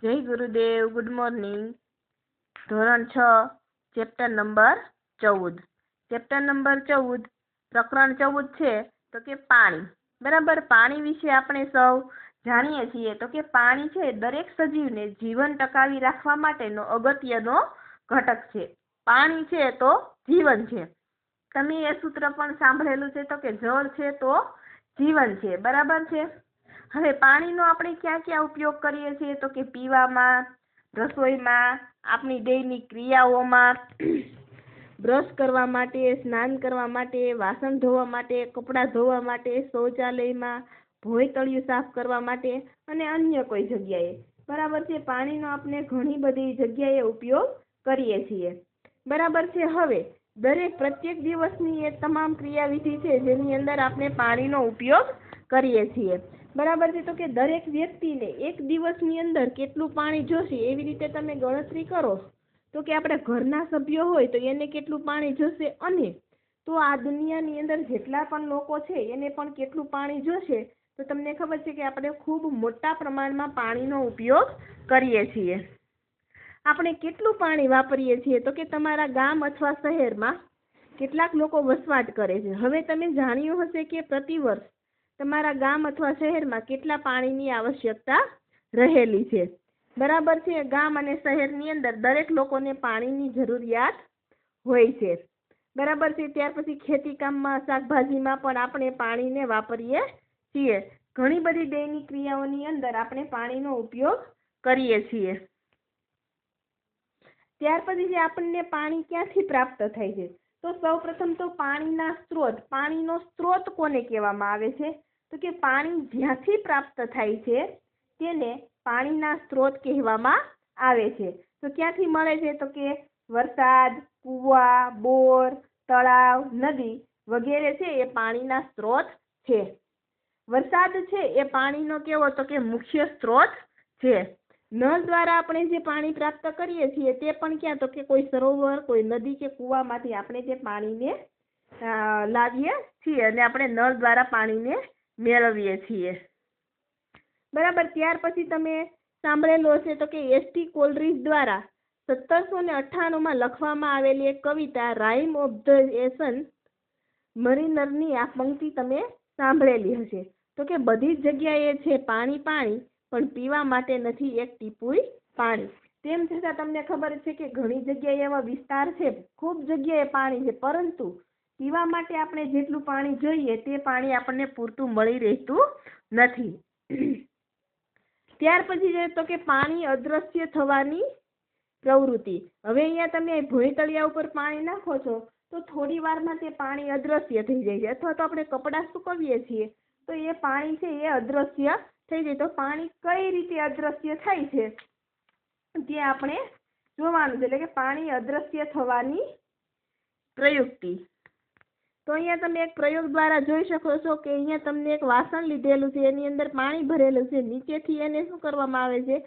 જય ગુરુદેવ. Good morning. ધોરણ 6 chapter number 14. Chapter number 14 પ્રકરણ 14 છે તો કે પાણી. બરાબર. પાણી વિશે આપણે સૌ જાણીએ છીએ તો કે પાણી છે દરેક સજીવને જીવન ટકાવી રાખવા માટેનો અગત્યનો ઘટક છે. પાણી છે તો જીવન છે. તમે એ સૂત્ર પણ સાંભળેલું છે તો કે જળ છે તો જીવન છે. બરાબર છે. હવે પાણીનો આપણે ક્યાં ક્યાં ઉપયોગ કરીએ છીએ તો કે પીવામાં, રસોઈમાં, આપણી દૈનિક ક્રિયાઓમાં, બ્રશ કરવા માટે, સ્નાન કરવા માટે, વાસણ ધોવા માટે, કપડાં ધોવા માટે, શૌચાલયમાં, ભોંય તળિયું સાફ કરવા માટે અને અન્ય કોઈ જગ્યાએ. બરાબર છે. પાણીનો આપણે ઘણી બધી જગ્યાએ ઉપયોગ કરીએ છીએ. બરાબર છે. હવે પ્રત્યેક દિવસની એ તમામ ક્રિયાવિધિ છે જેની અંદર આપણે પાણીનો ઉપયોગ કરીએ છીએ. બરાબર છે. તો કે દરેક વ્યક્તિને એક દિવસની અંદર કેટલું પાણી જોશે એવી રીતે તમે ગણતરી કરો તો કે આપણે ઘરના સભ્યો હોય તો એને કેટલું પાણી જોશે, અને તો આ દુનિયાની અંદર જેટલા પણ લોકો છે એને પણ કેટલું પાણી જોશે, તો તમને ખબર છે કે આપણે ખૂબ મોટા પ્રમાણમાં પાણીનો ઉપયોગ કરીએ છીએ. આપણે કેટલું પાણી વાપરીએ છીએ તો કે તમારા ગામ અથવા શહેરમાં કેટલાક લોકો વસવાટ કરે છે. હવે તમે જાણ્યું હશે કે પ્રતિવર્ષ તમારા ગામ અથવા શહેરમાં કેટલા પાણીની આવશ્યકતા રહેલી છે. બરાબર છે. ગામ અને શહેરની અંદર દરેક લોકોને પાણીની જરૂરિયાત હોય છે. બરાબર છે. ત્યાર પછી ખેતી કામમાં, શાકભાજીમાં પણ આપણે પાણીને વાપરીએ છીએ. ઘણી બધી દૈનિક ક્રિયાઓની અંદર આપણે પાણીનો ઉપયોગ કરીએ છીએ. ત્યાર પછી જે આપણને પાણી ક્યાંથી પ્રાપ્ત થાય છે તો સૌપ્રથમ તો પાણીના સ્ત્રોત. પાણીનો સ્ત્રોત કોને કહેવામાં આવે છે તો કે પાણી જ્યાંથી પ્રાપ્ત થાય છે તેને પાણીના સ્ત્રોત કહેવામાં આવે છે. તો ક્યાંથી મળે છે તો કે વરસાદ, કૂવા, બોર, તળાવ, નદી વગેરે છે એ પાણીના સ્ત્રોત છે. વરસાદ છે એ પાણીનો કેવો તો કે મુખ્ય સ્ત્રોત છે. નળ દ્વારા આપણે જે પાણી પ્રાપ્ત કરીએ છીએ તે પણ ક્યાં તો કે કોઈ સરોવર, કોઈ નદી કે કૂવામાંથી આપણે તે પાણીને લાવીએ છીએ અને આપણે નળ દ્વારા પાણીને મેળવીએ છીએ. બરાબર. ત્યાર પછી તમે સાંભળેલું હશે તો કે એસ.ટી. કોલરીજ દ્વારા 1798 લખવામાં આવેલી એક કવિતા રાઇમ ઓફ ધ એશન મરીનરની આ પંક્તિ તમે સાંભળેલી હશે તો કે બધી જ જગ્યાએ છે પાણી પાણી, પણ પીવા માટે નથી એક ટીપુય પાણી. તેમ છતાં તમને ખબર છે કે ઘણી જગ્યાએ એવા વિસ્તાર છે, ખૂબ જગ્યાએ પાણી છે, પરંતુ પીવા માટે આપણે જેટલું પાણી જોઈએ તે પાણી આપણને પૂરતું મળી રહેતું નથી. ત્યાર પછી તો કે પાણી અદ્રશ્ય થવાની પ્રવૃત્તિ. હવે અહીંયા તમે ભોંય તળિયા ઉપર પાણી નાખો છો તો થોડી વારમાં તે પાણી અદ્રશ્ય થઈ જાય છે, અથવા તો આપણે કપડાં સુકવીએ છીએ તો એ પાણી છે એ અદ્રશ્ય થઈ જાય. તો પાણી કઈ રીતે અદ્રશ્ય થાય છે તે આપણે જોવાનું છે, એટલે કે પાણી અદ્રશ્ય થવાની પ્રયુક્તિ. તો અહીંયા તમે એક પ્રયોગ દ્વારા જોઈ શકો છો કે અહીંયા તમને એક વાસણ લીધેલું છે, એની અંદર પાણી ભરેલું છે, નીચેથી એને શું કરવામાં આવે છે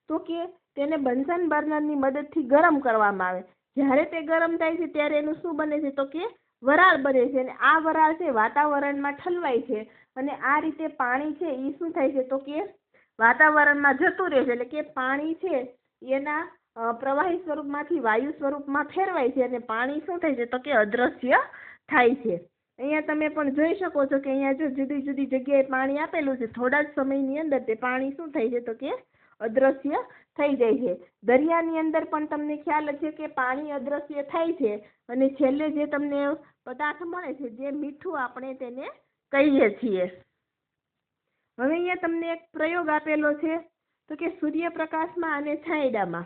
તો કે તેને બન્સન બર્નરની મદદથી ગરમ કરવામાં આવે. જ્યારે તે ગરમ થાય છે ત્યારે એનું શું બને છે તો કે વરાળ બને છે, અને આ વરાળ છે વાતાવરણમાં ઠલવાય છે, અને આ રીતે પાણી છે એ શું થાય છે તો કે વાતાવરણમાં જતું રહે છે. એટલે કે પાણી છે એના પ્રવાહી સ્વરૂપમાંથી વાયુ સ્વરૂપમાં ફેરવાય છે, અને પાણી શું થાય છે તો કે અદ્રશ્ય થાય છે. અહીંયા તમે પણ જોઈ શકો છો કે અહીંયા જો જુદી જુદી જગ્યાએ પાણી આપેલું છે, થોડા જ સમયની અંદર તે પાણી શું થાય છે તો કે અદ્રશ્ય થઈ જાય છે. દરિયાની અંદર પણ તમને ખ્યાલ છે કે પાણી અદ્રશ્ય થાય છે, અને છેલ્લે જે તમને પદાર્થ મળે છે જે મીઠું આપણે તેને કહીએ છીએ. હવે અહીંયા તમને એક પ્રયોગ આપેલો છે તો કે સૂર્યપ્રકાશમાં અને છાંયડામાં.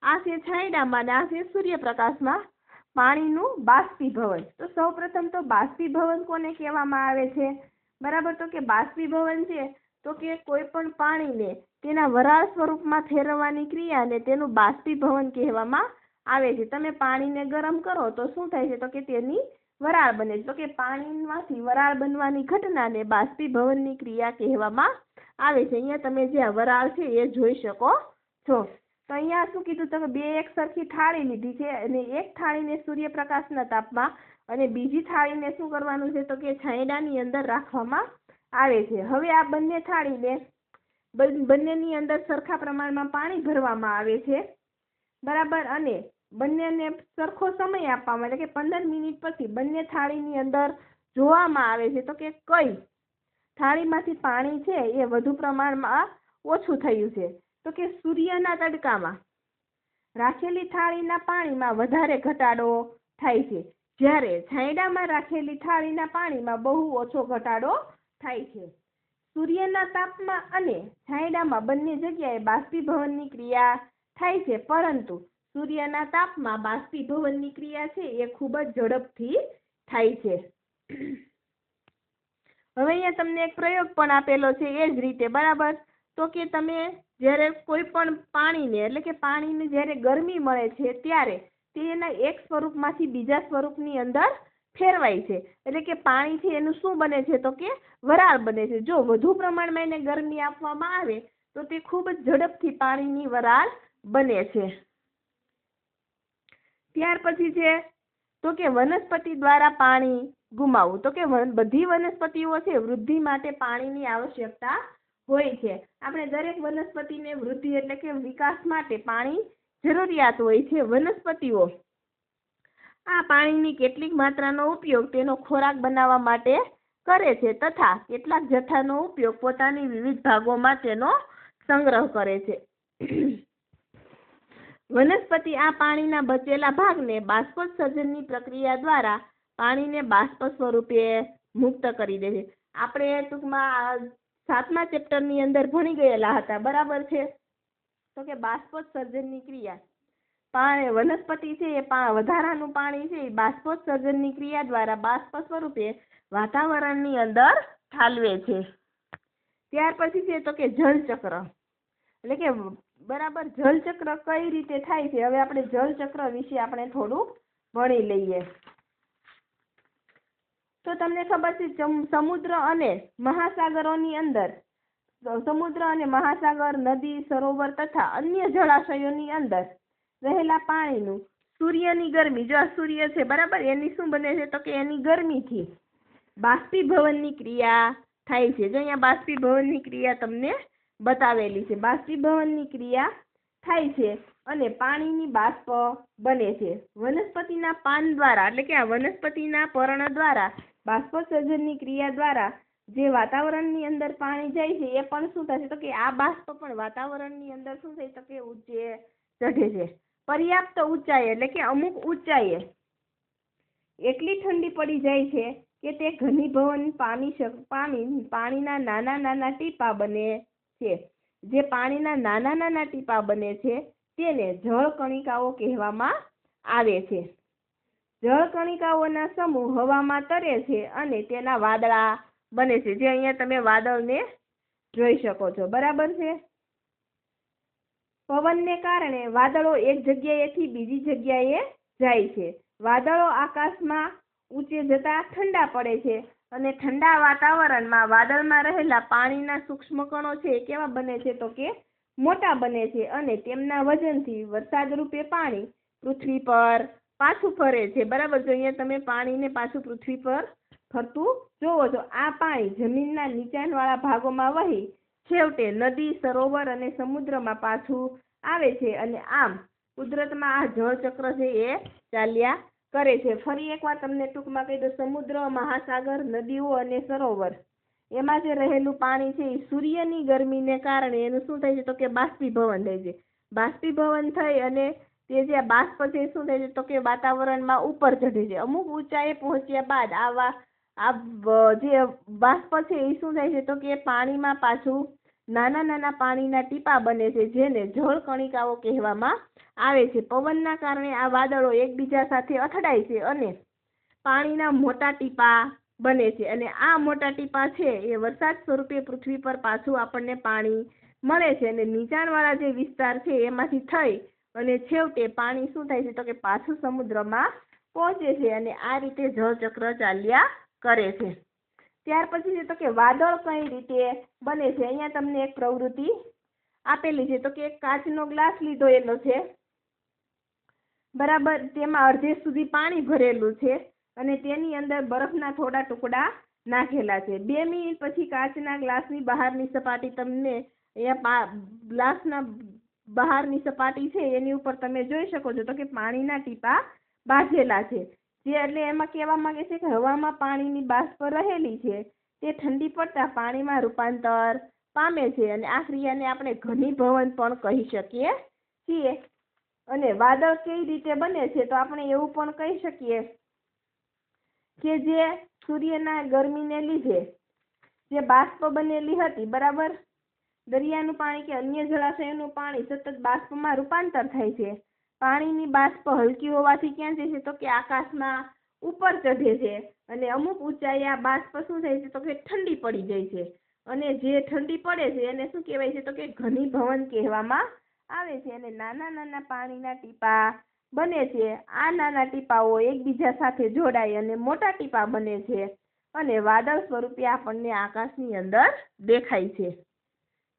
આ છે છાંયડામાં અને આ છે સૂર્યપ્રકાશમાં પાણીનું બાષ્પીભવન. તો સૌપ્રથમ તો બાષ્પીભવન કોને કહેવામાં આવે છે? બરાબર. તો કે બાષ્પીભવન છે તો કે કોઈ પણ પાણીને તેના વરાળ સ્વરૂપમાં ફેરવવાની ક્રિયાને તેનું બાષ્પીભવન કહેવામાં આવે છે. તમે પાણીને ગરમ કરો તો શું થાય છે તો કે તેની વરાળ બને છે. તો કે પાણીમાંથી વરાળ બનવાની ઘટનાને બાષ્પીભવનની ક્રિયા કહેવામાં આવે છે. અહીંયા તમે જે વરાળ છે એ જોઈ શકો છો. તો અહીંયા શું કીધું તો બે એક સરખી થાળી લીધી છે, અને એક થાળીને સૂર્યપ્રકાશના તાપમાં અને બીજી થાળીને શું કરવાનું છે તો કે છાંયડાની અંદર રાખવામાં આવે છે. હવે આ બંને થાળીને બંનેની અંદર સરખા પ્રમાણમાં પાણી ભરવામાં આવે છે, બરાબર, અને બંનેને સરખો સમય આપવામાં, એટલે કે 15 મિનિટ પછી બંને થાળીની અંદર જોવામાં આવે છે તો કે કઈ થાળીમાંથી પાણી છે એ વધુ પ્રમાણમાં ઓછું થયું છે. તો કે સૂર્યના તડકામાં રાખેલી થાળીના પાણીમાં વધારે ઘટાડો થાય છે, જ્યારે છાંયડામાં રાખેલી થાળીના પાણીમાં બહુ ઓછો ઘટાડો થાય છે. સૂર્યના તાપમાં અને છાંયડામાં બંને જગ્યાએ બાષ્પીભવનની ક્રિયા થાય છે, પરંતુ સૂર્યના તાપમાં બાષ્પીભવનની ક્રિયા છે એ ખૂબ જ ઝડપથી થાય છે. હવે અહીંયા તમને એક પ્રયોગ પણ આપેલો છે એ જ રીતે, બરાબર. તો કે તમે જ્યારે કોઈ પણ પાણીને, એટલે કે પાણીને જ્યારે ગરમી મળે છે ત્યારે તે એના એક સ્વરૂપમાંથી બીજા સ્વરૂપની અંદર ફેરવાય છે, એટલે કે પાણી છે એનું શું બને છે તો કે વરાળ બને છે. જો વધુ પ્રમાણમાં એને ગરમી આપવામાં આવે તો તે ખૂબ જ ઝડપથી પાણીની વરાળ બને છે. ત્યાર પછી છે તો કે વનસ્પતિ દ્વારા પાણી ગુમાવવું. તો કે બધી વનસ્પતિઓ છે વૃદ્ધિ માટે પાણીની આવશ્યકતા હોય છે. આપણે દરેક વનસ્પતિને વૃદ્ધિ એટલે કે વિકાસ માટે પાણી જરૂરિયાત હોય છે. વનસ્પતિઓ આ પાણીની કેટલીક માત્રાનો ઉપયોગ તેનો ખોરાક બનાવવા માટે કરે છે તથા કેટલાક જથ્થાનો ઉપયોગ પોતાની વિવિધ ભાગોમાં તેનો સંગ્રહ કરે છે. વનસ્પતિ આ પાણીના બચેલા ભાગને બાષ્પોત્સર્જનની પ્રક્રિયા દ્વારા પાણીને બાષ્પ સ્વરૂપે મુક્ત કરી દે છે. આપણે ટૂંકમાં 7મા ચેપ્ટરની અંદર ભણી ગયેલા હતા, બરાબર છે. તો કે બાષ્પોત્સર્જનની ક્રિયા, વનસ્પતિ છે એ વધારાનું પાણી છે એ બાષ્પોત્સર્જનની ક્રિયા દ્વારા બાષ્પ સ્વરૂપે વાતાવરણની અંદર ઠાલવે છે. ત્યાર પછી છે તો કે જલચક્ર, એટલે કે બરાબર જલચક્ર કઈ રીતે થાય છે. હવે આપણે જલચક્ર વિશે આપણે થોડુંક ભણી લઈએ. તો તમને ખબર છે સમુદ્ર અને મહાસાગરોની અંદર, સમુદ્ર અને મહાસાગર, નદી, સરોવર તથા અન્ય જળાશયોની અંદર રહેલા પાણીનું સૂર્યની ગરમી, જો આ સૂર્ય છે બરાબર, એની શું બને છે તો કે એની ગરમીથી બાષ્પીભવનની ક્રિયા થાય છે. જો અહીંયા બાષ્પીભવનની ક્રિયા તમને બતાવેલી છે. બાષ્પીભવનની ક્રિયા થાય છે અને પાણીની બાષ્પ બને છે. વનસ્પતિના પાન દ્વારા, એટલે કે આ વનસ્પતિના પર્ણ દ્વારા બાષ્પોત્સર્જનની ક્રિયા દ્વારા જે વાતાવરણની અંદર પાણી જાય છે એ પણ શું થશે તો કે આ બાષ્પ પણ વાતાવરણની અંદર શું થાય તો કે ઊંચે ચઢે છે. પર્યાપ્ત ઊંચાઈએ, એટલે કે અમુક ઊંચાઈએ એટલી ઠંડી પડી જાય છે કે તે ઘનીભવન પાણીના નાના નાના ટીપા બને છે. જે પાણીના નાના નાના ટીપા બને છે તેને જળ કણિકાઓ કહેવામાં આવે છે. જળ કણિકાઓના સમૂહ હવામાં તરે છે અને તેના વાદળા બને છે. જે અહીંયા તમે વાદળને જોઈ શકો છો, બરાબર છે. પવનને કારણે વાદળો એક જગ્યાએથી બીજી જગ્યાએ જાય છે. વાદળો આકાશમાં ઊંચે જતા ઠંડા પડે છે અને ઠંડા વાતાવરણમાં વાદળમાં રહેલા પાણીના સૂક્ષ્મ કણો છે કેવા બને છે તો કે મોટા બને છે અને તેમના વજનથી વરસાદ રૂપે પાણી પૃથ્વી પર પાછું ફરે છે, બરાબર. જો અહીંયા તમે પાણીને પાછું પૃથ્વી પર ફરતું જોવો છો. આ પાણી જમીનના નીચાણવાળા ભાગોમાં વહી છેવટે નદી, સરોવર અને સમુદ્રમાં પાછું આવે છે અને આમ કુદરતમાં આ જળચક્ર છે એ ચાલ્યા કરે છે. ફરી એકવાર તમને ટૂંકમાં કહી દો, સમુદ્ર, મહાસાગર, નદીઓ અને સરોવર એમાં જે રહેલું પાણી છે એ સૂર્યની ગરમીને કારણે એનું શું થાય છે તો કે બાષ્પીભવન થાય છે. બાષ્પીભવન થઈ અને તે જે બાષ્પ છે શું થાય છે તો કે વાતાવરણમાં ઉપર ચઢે છે. અમુક ઊંચાઈએ પહોંચ્યા બાદ આ જે બાષ્પ છે એ શું થાય છે તો કે પાણીમાં પાછું નાના નાના પાણીના ટીપા બને છે, જેને જળ કણિકાઓ કહેવામાં આવે છે. પવનના કારણે આ વાદળો એકબીજા સાથે અથડાય છે અને પાણીના મોટા ટીપા બને છે અને આ મોટા ટીપા છે એ વરસાદ સ્વરૂપે પૃથ્વી પર પાછું આપણને પાણી મળે છે અને નીચાણવાળા જે વિસ્તાર છે એમાંથી થઈ અને છેવટે પાણી શું થાય છે તો કે પાછું સમુદ્રમાં પહોંચે છે અને આ રીતે જળચક્ર ચાલ્યા કરે છે. ત્યાર પછી છે તો કે વાદળ કઈ રીતે બને છે. અહીંયા તમને એક પ્રવૃત્તિ આપેલી છે તો કે એક કાચનો ગ્લાસ લીધો એલો છે, બરાબર. તેમાં અડધે સુધી પાણી ભરેલું છે અને તેની અંદર બરફના થોડા ટુકડા નાખેલા છે. 2 મિનિટ પછી કાચના ગ્લાસની બહારની સપાટી તમને અહીંયા ગ્લાસના બહારની સપાટી છે એની ઉપર તમે જોઈ શકો છો તો કે પાણીના ટીપા બાંધેલા છે, જે એટલે એમાં કહેવા માંગે છે કે હવામાં પાણીની બાષ્પ રહેલી છે તે ઠંડી પડતા પાણીમાં રૂપાંતર પામે છે અને આ ક્રિયાને આપણે ઘનીભવન પણ કહી શકીએ છીએ. અને વાદળ કઈ રીતે બને છે તો આપણે એવું પણ કહી શકીએ કે જે સૂર્યના ગરમીને લીધે જે બાષ્પ બનેલી હતી, બરાબર, દરિયાનું પાણી કે અન્ય જળાશયોનું પાણી સતત બાષ્પમાં રૂપાંતર થાય છે. પાણીની બાષ્પ હલકી હોવાથી ક્યાં જાય છે તો કે આકાશમાં ઉપર ચઢે છે અને અમુક ઊંચાઈએ આ બાષ્પ શું થાય છે તો કે ઠંડી પડી જાય છે અને જે ઠંડી પડે છે એને શું કહેવાય છે તો કે ઘનીભવન કહેવામાં આવે છે. અને નાના નાના પાણીના ટીપા બને છે. આ નાના ટીપાઓ એકબીજા સાથે જોડાય અને મોટા ટીપા બને છે અને વાદળ સ્વરૂપે આપણને આકાશની અંદર દેખાય છે.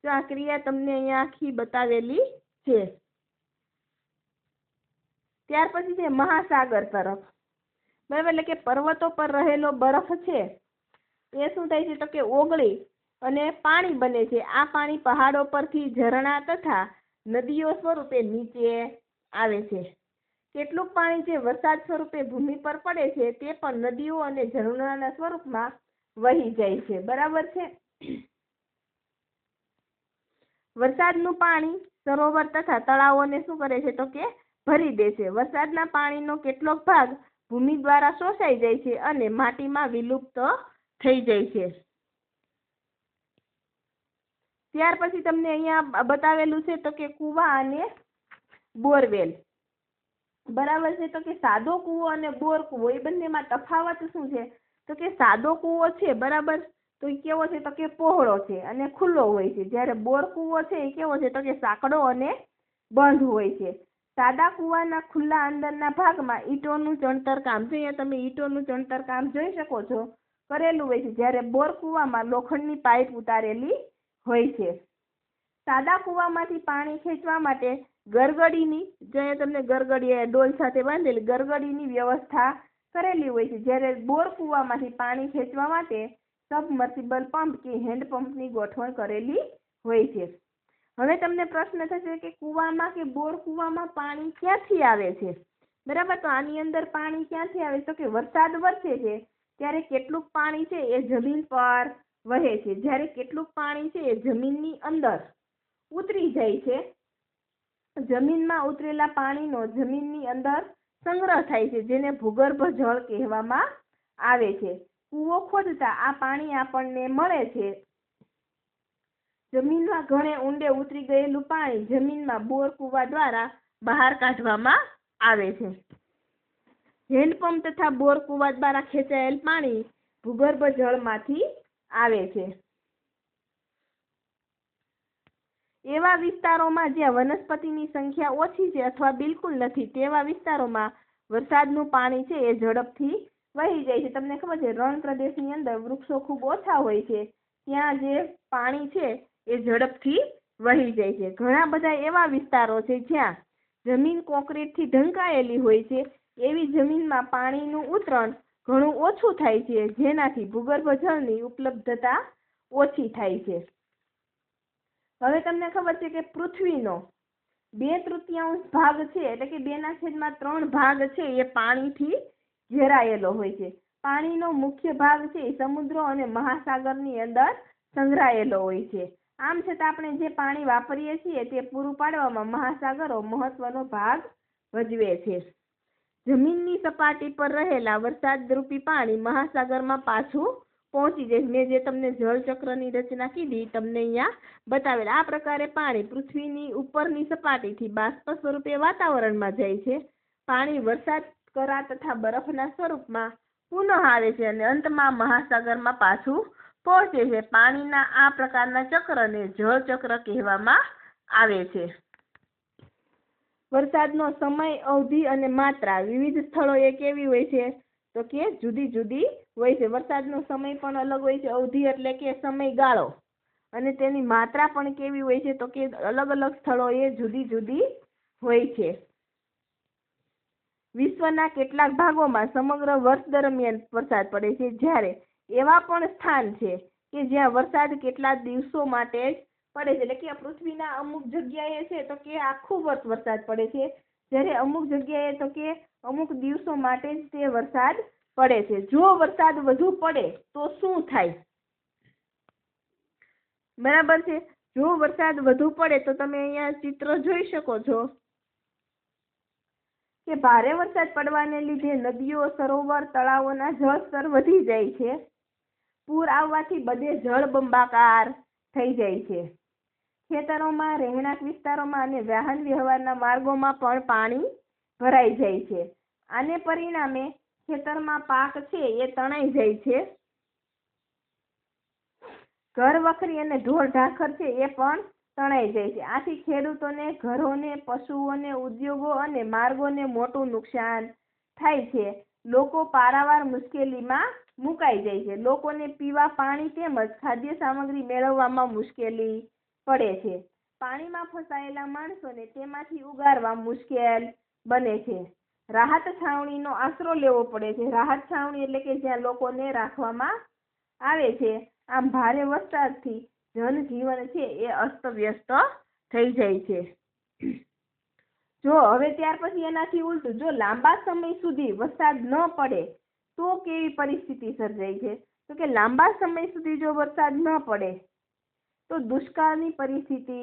તો આ ક્રિયા તમને અહીંયા આખી બતાવેલી છે. ત્યાર પછી છે મહાસાગર તરફ, બરાબર, એટલે કે પર્વતો પર રહેલો બરફ છે એ શું થાય છે તો કે ઓગળી અને પાણી બને છે. આ પાણી પહાડો પરથી ઝરણા તથા નદીઓ સ્વરૂપે નીચે આવે છે. કેટલુંક પાણી જે વરસાદ સ્વરૂપે ભૂમિ પર પડે છે તે પણ નદીઓ અને ઝરણાના સ્વરૂપમાં વહી જાય છે, બરાબર છે. વરસાદનું પાણી સરોવર તથા તળાવોને શું કરે છે તો કે ભરી દે છે. વરસાદના પાણીનો કેટલોક ભાગ ભૂમિ દ્વારા શોષાઈ જાય છે અને માટીમાં વિલુપ્ત થઈ જાય છે. ત્યાર પછી તમને અહીંયા બતાવેલું છે તો કે કૂવા અને બોરવેલ, બરાબર છે. તો કે સાદો કૂવો અને બોર કૂવો એ બંનેમાં તફાવત શું છે તો કે સાદો કૂવો છે, બરાબર, તો એ કેવો છે તો કે પહોળો છે અને ખુલ્લો હોય છે, જ્યારે બોર કૂવો છે એ કેવો છે તો કે સાંકડો અને બંધ હોય છે. સાદા કૂવાના ખુલ્લા અંદરના ભાગમાં ઈંટોનું ચણતર કામ છે, અહીંયા તમે ઈંટોનું ચણતર કામ જોઈ શકો છો, કરેલું હોય છે, જ્યારે બોર કૂવામાં લોખંડની પાઇપ ઉતારેલી હોય છે. સાદા કૂવામાંથી પાણી ખેંચવા માટે ગરગડીની, જ્યાં તમને ગરગડી ડોલ સાથે બાંધેલી ગરગડીની વ્યવસ્થા કરેલી હોય છે, જ્યારે બોર કૂવામાંથી પાણી ખેંચવા માટે સબમર્સિબલ પંપ કે હેન્ડ પંપની ગોઠવણ કરેલી હોય છે. હવે તમને પ્રશ્ન થશે કે કૂવામાં કે બોર કૂવામાં પાણી ક્યાંથી આવે છે, બરાબર. તો આની અંદર પાણી ક્યાંથી આવે તો કે વરસાદ વરસે છે ત્યારે કેટલુંક પાણી છે એ જમીન પર વહે છે, જ્યારે કેટલુંક પાણી છે એ જમીનની અંદર ઉતરી જાય છે. જમીનમાં ઉતરેલા પાણીનો જમીનની અંદર સંગ્રહ થાય છે, જેને ભૂગર્ભ જળ કહેવામાં આવે છે. કૂવો ખોદતા આ પાણી આપણને મળે છે. જમીનમાં ઘણે ઊંડે ઉતરી ગયેલું પાણી જમીનમાં બોર કૂવા દ્વારા બહાર કાઢવામાં આવે છે. હેન્ડપંપ તથા બોર કૂવા દ્વારા ખેંચાયેલ પાણી ભૂગર્ભ જળમાંથી આવે છે. એવા વિસ્તારોમાં જ્યાં વનસ્પતિની સંખ્યા ઓછી છે અથવા બિલકુલ નથી તેવા વિસ્તારોમાં વરસાદનું પાણી છે એ ઝડપથી વહી જાય છે. તમને ખબર છે રણ પ્રદેશની અંદર વૃક્ષો ખૂબ ઓછા હોય છે, ત્યાં જે પાણી છે એ ઝડપથી વહી જાય છે. ઘણા બધા એવા વિસ્તારો છે જ્યાં જમીન કોન્ક્રીટથી ઢંકાયેલી હોય છે, એવી જમીનમાં પાણીનું ઉતરણ ઘણું ઓછું થાય છે, જેનાથી ભૂગર્ભ જળની ઉપલબ્ધતા ઓછી થાય છે. હવે તમને ખબર છે કે પૃથ્વીનો 2/3 ભાગ છે, એટલે કે 2/3 ભાગ છે એ પાણીથી ઘેરાયેલો હોય છે. પાણીનો મુખ્ય ભાગ છે એ સમુદ્રો અને મહાસાગરની અંદર સંગ્રહાયેલો હોય છે. આમ છતાં આપણે જે પાણી વાપરીએ છીએ તે પૂરું પાડવામાં મહાસાગરો મહત્વનો ભાગ ભજવે છે. જમીનની સપાટી પર રહેલા વરસાદરૂપી પાણી મહાસાગરમાં પાછું પહોંચી જાય. મેં જે તમને જળચક્રની રચના કીધી તમને અહીંયા બતાવેલ. આ પ્રકારે પાણી પૃથ્વીની ઉપરની સપાટીથી બાષ્પ સ્વરૂપે વાતાવરણમાં જાય છે. પાણી વરસાદ કરા તથા બરફના સ્વરૂપમાં પુનઃ આવે છે અને અંતમાં મહાસાગરમાં પાછું પહોંચે છે. પાણીના આ પ્રકારના ચક્રને જળચક્ર કહેવામાં આવે છે. વરસાદનો સમય, અવધિ અને માત્રા વિવિધ સ્થળોએ કેવી હોય છે તો કે જુદી જુદી હોય છે. વરસાદનો સમય પણ અલગ હોય છે, અવધિ એટલે કે સમયગાળો, અને તેની માત્રા પણ કેવી હોય છે તો કે અલગ અલગ સ્થળોએ જુદી જુદી હોય છે. વિશ્વના કેટલાક ભાગોમાં સમગ્ર વર્ષ દરમિયાન વરસાદ પડે છે, જ્યારે એવા પણ સ્થાન છે કે જ્યાં વરસાદ કેટલાક દિવસો માટે જ પડે છે, એટલે કે પૃથ્વીના અમુક જગ્યાએ છે તો કે આખું વર્ષ વરસાદ પડે છે, જ્યારે અમુક જગ્યાએ તો કે અમુક દિવસો માટે જ તે વરસાદ પડે છે. જો વરસાદ વધુ પડે તો શું થાય? બરાબર છે. જો વરસાદ વધુ પડે તો તમે અહીંયા ચિત્ર જોઈ શકો છો કે ભારે વરસાદ પડવાને લીધે નદીઓ, સરોવર, તળાવોના જળસ્તર વધી જાય છે. પૂર આવવાથી બધે જળબંબાકાર થઈ જાય છે. ખેતરોમાં, રહેણાંક વિસ્તારોમાં અને વાહન વ્યવહારના માર્ગોમાં પણ પાણી ભરાઈ જાય છે. આને પરિણામે ખેતરમાં પાક છે એ તણાઈ જાય છે. ઘર વખરી અને ઢોર ઢાંખર છે એ પણ તણાઈ જાય છે. આથી ખેડૂતોને, ઘરોને, પશુઓને, ઉદ્યોગો અને માર્ગોને મોટું નુકસાન થાય છે. લોકો પારાવાર મુશ્કેલીમાં મુકાઈ જાય છે. લોકોને પીવા પાણી તેમજ ખાદ્ય સામગ્રી મેળવવામાં મુશ્કેલી પડે છે. પાણીમાં ફસાયેલા માણસોને તેમાંથી ઉગારવા મુશ્કેલ બને છે. રાહત છાવણીનો આશરો લેવો પડે છે. રાહત છાવણી એટલે કે જ્યાં લોકોને રાખવામાં આવે છે. આમ ભારે વરસાદથી જનજીવન છે એ અસ્તવ્યસ્ત થઈ જાય છે. જો હવે ત્યાર પછી એનાથી ઉલટું, જો લાંબા સમય સુધી વરસાદ ન પડે તો કેવી પરિસ્થિતિ સર્જાય છે? તો કે લાંબા સમય સુધી જો વરસાદ ન પડે તો દુષ્કાળની પરિસ્થિતિ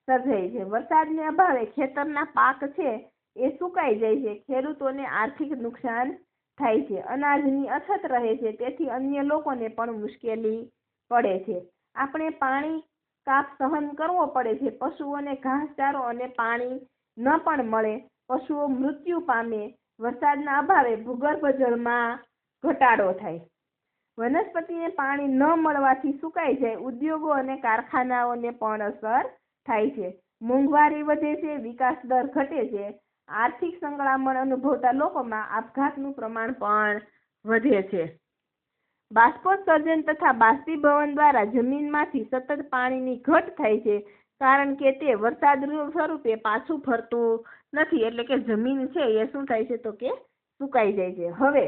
સર્જાય છે. વરસાદને અભાવે ખેતરના પાક છે એ સુકાઈ જાય છે. ખેડૂતોને આર્થિક નુકસાન થાય છે. અનાજની અછત રહે છે. તેથી અન્ય લોકોને પણ મુશ્કેલી પડે છે. આપણે પાણી કાપ સહન કરવો પડે છે. પશુઓને ઘાસચારો અને પાણી ન પણ મળે. પશુઓ મૃત્યુ પામે. વરસાદના અભાવે ભૂગર્ભ જળમાં ઘટાડો થાય. વનસ્પતિને પાણી ન મળવાથી સુકાઈ જાય. ઉદ્યોગો અને કારખાનાઓને પણ અસર થાય છે. મોંઘવારી વધે છે. વિકાસ દર ઘટે છે. આર્થિક સંકળામણ અનુભવતા લોકોમાં આપઘાતનું પ્રમાણ પણ વધે છે. બાષ્પોત્સર્જન તથા બાષ્પીભવન દ્વારા જમીનમાંથી સતત પાણીની ઘટ થાય છે, કારણ કે તે વરસાદ સ્વરૂપે પાછું ફરતું નથી. એટલે કે જમીન છે એ શું થાય છે તો કે સુકાઈ જાય છે. હવે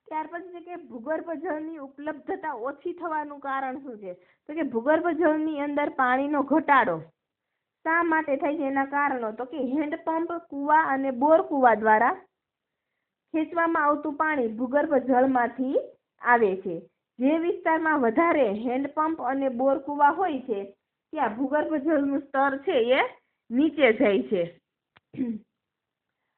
ત્યાર પછી છે કે ભૂગર્ભ જળની ઉપલબ્ધતા ઓછી થવાનું કારણ શું છે? તો કે ભૂગર્ભ જળની અંદર પાણીનો ઘટાડો શા માટે થાય છે? એના કારણો તો કે હેન્ડપંપ, કુવા અને બોર કુવા દ્વારા ખેંચવામાં આવતું પાણી ભૂગર્ભ જળમાંથી આવે છે. જે વિસ્તારમાં વધારે હેન્ડપંપ અને બોર કુવા હોય છે ત્યાં ભૂગર્ભ જળનું સ્તર છે એ નીચે જાય છે.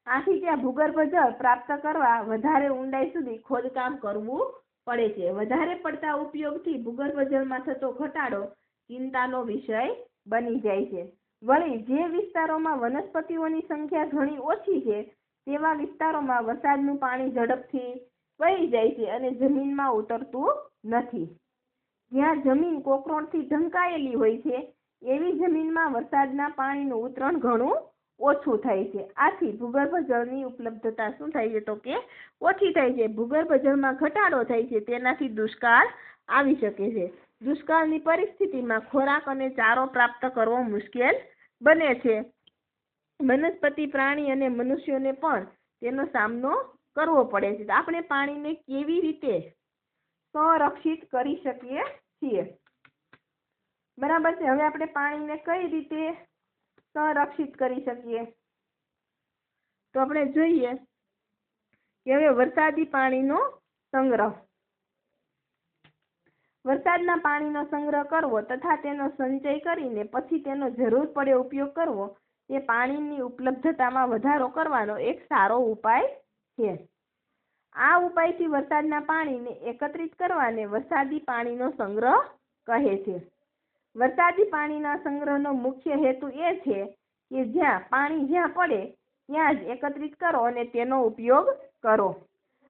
આથી ત્યાં ભૂગર્ભ જળ પ્રાપ્ત કરવા વધારે ઊંડાઈ સુધી ખોદકામ કરવું પડે છે. વધારે પડતા ઉપયોગથી ભૂગર્ભ જળમાં થતો ઘટાડો ચિંતાનો વિષય બની જાય છે. વળી જે વિસ્તારોમાં વનસ્પતિઓની સંખ્યા ઘણી ઓછી છે તેવા વિસ્તારોમાં વરસાદનું પાણી ઝડપથી વહી જાય છે અને જમીનમાં ઉતરતું નથી. જ્યાં જમીન કોકરોડથી ઢંકાયેલી હોય છે એવી જમીનમાં વરસાદના પાણીનું ઉતરણ ઘણું ઓછું થાય છે. આથી ભૂગર્ભ જળની ઉપલબ્ધતા શું થાય છે તો કે ઓછી થાય છે. ભૂગર્ભ જળમાં ઘટાડો થાય છે. તેનાથી દુષ્કાળ આવી શકે છે. દુષ્કાળની પરિસ્થિતિમાં ખોરાક અને ચારો પ્રાપ્ત કરવો મુશ્કેલ બને છે. વનસ્પતિ, પ્રાણી અને મનુષ્યોને પણ તેનો સામનો કરવો પડે છે. આપણે પાણીને કેવી રીતે સંરક્ષિત કરી શકીએ છીએ? બરાબર છે. હવે આપણે પાણીને કઈ રીતે સંરક્ષિત કરી શકીએ તો આપણે જોઈએ કે હવે વરસાદી પાણીનો સંગ્રહ. વરસાદના પાણીનો સંગ્રહ કરવો તથા તેનો સંચય કરીને પછી તેનો જરૂર પડે ઉપયોગ કરવો એ પાણીની ઉપલબ્ધતામાં વધારો કરવાનો એક સારો ઉપાય છે. આ ઉપાયથી વરસાદના પાણીને એકત્રિત કરવાને વરસાદી પાણીનો સંગ્રહ કહે છે. વરસાદી પાણીના સંગ્રહનો મુખ્ય હેતુ એ છે કે પાણી જ્યાં પડે ત્યાં જ એકત્રિત કરો અને તેનો ઉપયોગ કરો.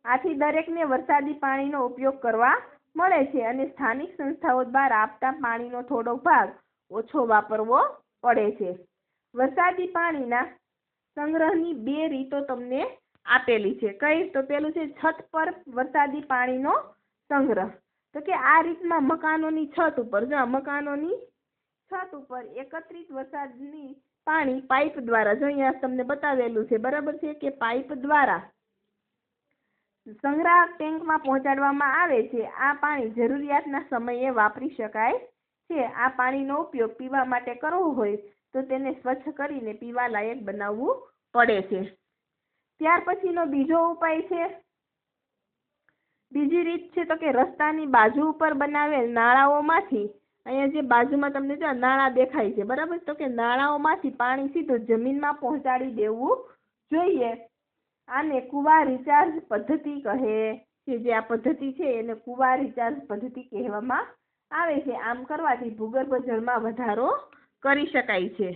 આથી દરેકને વરસાદી પાણીનો ઉપયોગ કરવા મળે છે અને સ્થાનિક સંસ્થાઓ દ્વારા આપતા પાણીનો થોડો ભાગ ઓછો વાપરવો પડે છે. વરસાદી પાણીના સંગ્રહની બે રીતો તમને આપેલી છે. કઈ? તો પેલું છે છત પર વરસાદી પાણીનો સંગ્રહ. તો કે આ રીતમાં મકાનોની છત ઉપર એકત્રિત વરસાદની પાણી પાઇપ દ્વારા, જો અહીંયા તમને બતાવેલું છે બરાબર છે કે પાઇપ દ્વારા સંગ્રહ ટેન્કમાં પહોંચાડવામાં આવે છે. આ પાણી જરૂરિયાતના સમયે વાપરી શકાય છે આ પાણીનો ઉપયોગ પીવા માટે કરવો હોય તો તેને સ્વચ્છ કરીને પીવા લાયક બનાવવું પડે છે. ત્યાર પછીનો બીજો ઉપાય છે, બીજી રીત છે તો કે રસ્તાની બાજુ ઉપર બનાવેલ નાળાઓમાંથી, અહીંયા જે બાજુમાં તમને જો નાળા દેખાય છે બરાબર, તો કે નાળાઓમાંથી પાણી સીધું જમીનમાં પહોંચાડી દેવું જોઈએ. આને કુવા રિચાર્જ પદ્ધતિ કહે છે. જે આ પદ્ધતિ છે એને કુવા રિચાર્જ પદ્ધતિ કહેવામાં આવે છે. આમ કરવાથી ભૂગર્ભ જળમાં વધારો કરી શકાય છે.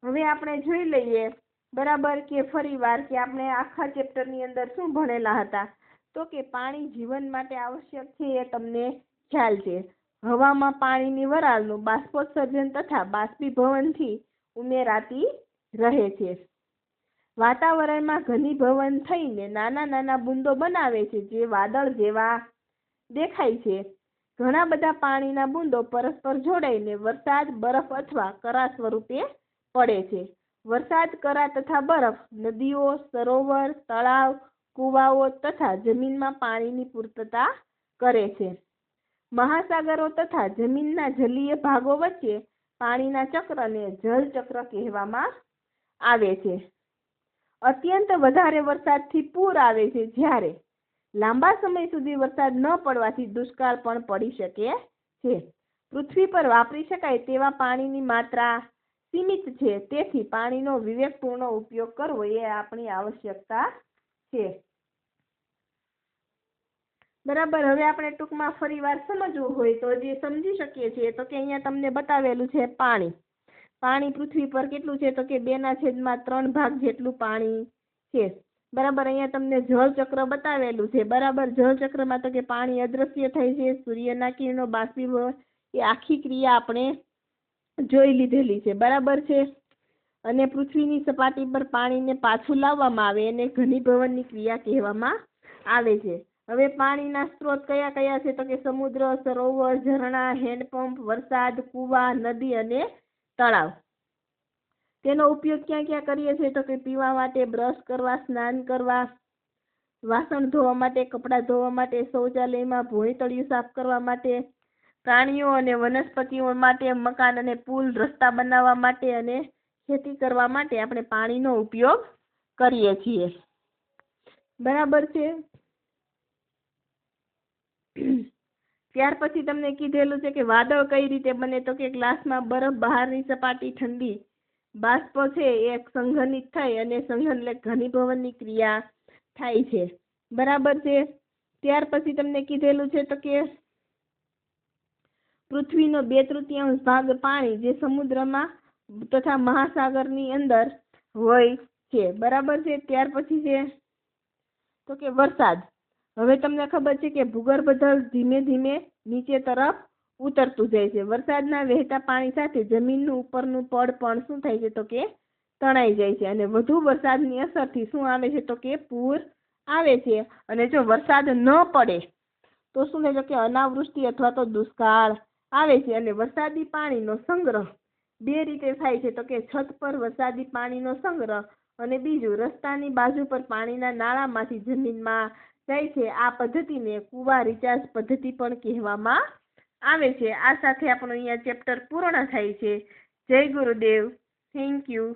હવે આપણે જોઈ લઈએ બરાબર કે ફરીવાર કે આપણે આખા ચેપ્ટરની અંદર શું ભણેલા હતા, તો કે પાણી જીવન માટે આવશ્યક છે એ તમને ખ્યાલ છે. હવામાં પાણીની વરાળનું બાષ્પોત્સર્જન તથા બાષ્પીભવનથી ઉમેરાતી રહે છે. વાતાવરણમાં ઘનીભવન થઈને નાના નાના બૂંદો બનાવે છે જે વાદળ જેવા દેખાય છે. ઘણા બધા પાણીના બૂંદો પરસ્પર જોડાઈને વરસાદ, બરફ અથવા કરા સ્વરૂપે પડે છે. વરસાદ, કરા તથા બરફ નદીઓ, સરોવર, તળાવ, કુવાઓ તથા જમીનમાં પાણીની પૂર્તતા કરે છે. મહાસાગરો તથા જમીનના જલીય ભાગો વચ્ચે પાણીના ચક્રને જળચક્ર કહેવામાં આવે છે. અત્યંત વધારે વરસાદથી પૂર આવે છે, જ્યારે લાંબા સમય સુધી વરસાદ ન પડવાથી દુષ્કાળ પણ પડી શકે છે. પૃથ્વી પર વાપરી શકાય તેવા પાણીની માત્રા સીમિત છે, તેથી પાણીનો વિવેકપૂર્ણ ઉપયોગ કરવો એ આપણી આવશ્યકતા છે. બરાબર. હવે આપણે ટૂંકમાં ફરીવાર સમજવું હોય તો જે સમજી શકીએ છીએ તો કે અહીંયા તમને બતાવેલું છે પાણી. પાણી પૃથ્વી પર કેટલું છે તો કે 2/3 ભાગ જેટલું પાણી છે. બરાબર. અહીંયા તમને જળચક્ર બતાવેલું છે. બરાબર. જળચક્રમાં તો કે પાણી અદ્રશ્ય થાય છે, સૂર્યના કિરણો બાષ્પીભવન, એ આખી ક્રિયા આપણે જોઈ લીધેલી છે. બરાબર છે. અને પૃથ્વીની સપાટી પર પાણીને પાછું લાવવામાં આવે એને ઘનીભવનની ક્રિયા કહેવામાં આવે છે. હવે પાણીના સ્ત્રોત કયા કયા છે તો કે સમુદ્ર, સરોવર, ઝરણા, હેન્ડપંપ, વરસાદ, કુવા, નદી અને તળાવ. તેનો ઉપયોગ ક્યાં ક્યાં કરીએ છીએ તો કે પીવા માટે, બ્રશ કરવા, સ્નાન કરવા, વાસણ ધોવા માટે, કપડાં ધોવા માટે, શૌચાલયમાં ભોંયતળિયું સાફ કરવા માટે, પ્રાણીઓ અને વનસ્પતિઓ માટે, મકાન અને પુલ, રસ્તા બનાવવા માટે અને ખેતી કરવા માટે આપણે પાણીનો ઉપયોગ કરીએ છીએ. બરાબર છે. ત્યાર પછી તમને કીધેલું છે કે વાદળ કઈ રીતે બને તો કે ગ્લાસમાં બરફ, બહારની સપાટી ઠંડી, બાષ્પ છે એ સંઘનિત થઈ અને સંઘન એટલે ઘનીભવનની ક્રિયા થાય છે. બરાબર છે. ત્યાર પછી તમને કીધેલું છે તો કે પૃથ્વીનો 2/3 ભાગ પાણી જે સમુદ્રમાં તથા મહાસાગરની અંદર હોય છે. બરાબર છે. ત્યાર પછી છે તો કે વરસાદ. હવે તમને ખબર છે કે ભૂગર્ભ જળ ધીમે ધીમે નીચે તરફ ઉતરતું જાય છે. વરસાદના વહેતા પાણી સાથે જમીનનું ઉપરનું પડ પણ શું થાય છે તો કે તણાઈ જાય છે અને વધુ વરસાદની અસરથી શું આવે છે તો કે પૂર આવે છે. અને જો વરસાદ ન પડે તો શું થાય કે અનાવૃષ્ટિ અથવા તો દુષ્કાળ આવે છે. અને વરસાદી પાણીનો સંગ્રહ 2 રીતે થાય છે તો કે છત પર વરસાદી પાણીનો સંગ્રહ અને બીજું રસ્તાની બાજુ પર પાણીના નાળામાંથી જમીનમાં જાય છે. આ પદ્ધતિને કુવા રિચાર્જ પદ્ધતિ પણ કહેવામાં આવે છે. આ સાથે આપણો અહીંયા ચેપ્ટર પૂર્ણ થાય છે. જય ગુરુદેવ. Thank you.